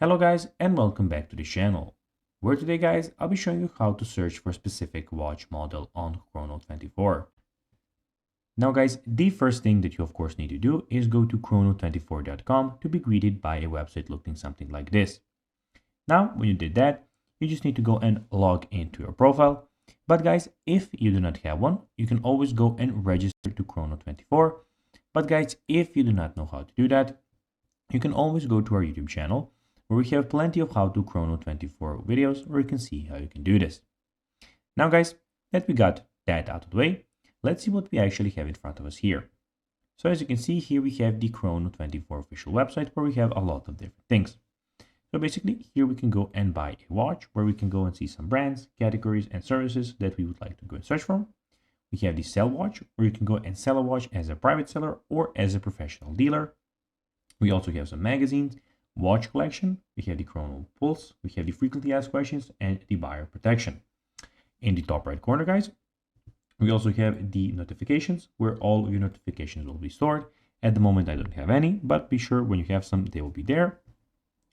Hello guys and welcome back to the channel, where today guys I'll be showing you how to search for a specific watch model on Chrono24. Now guys, the first thing that you of course need to do is go to chrono24.com to be greeted by a website looking something like this. Now when you did that, you just need to go and log into your profile. But guys, if you do not have one, you can always go and register to Chrono24. But guys, if you do not know how to do that, you can always go to our YouTube channel, where we have plenty of how to Chrono24 videos where you can see how you can do this. Now guys, that we got that out of the way, let's see what we actually have in front of us here. So as you can see here, we have the Chrono24 official website where we have a lot of different things. So basically here we can go and buy a watch, where we can go and see some brands, categories and services that we would like to go and search from. We have the sell watch, where you can go and sell a watch as a private seller or as a professional dealer. We also have some magazines, watch collection, we have the Chrono Pulse, we have the frequently asked questions and the buyer protection. In the top right corner guys, we also have the notifications, where all of your notifications will be stored. At the moment I don't have any, but be sure when you have some they will be there.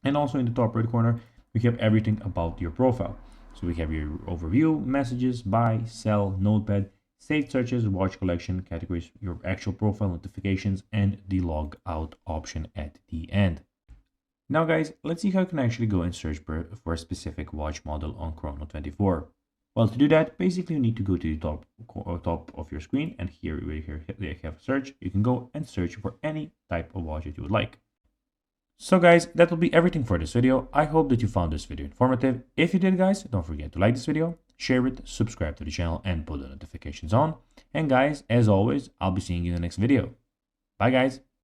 And also in the top right corner we have everything about your profile. So we have your overview, messages, buy, sell, notepad, saved searches, watch collection, categories, your actual profile, notifications, and the log out option at the end. Now guys, let's see how you can actually go and search for a specific watch model on Chrono24. Well, to do that, basically you need to go to the top of your screen, and here we have search. You can go and search for any type of watch that you would like. So guys, that will be everything for this video. I hope that you found this video informative. If you did guys, don't forget to like this video, share it, subscribe to the channel, and put the notifications on. And guys, as always, I'll be seeing you in the next video. Bye guys.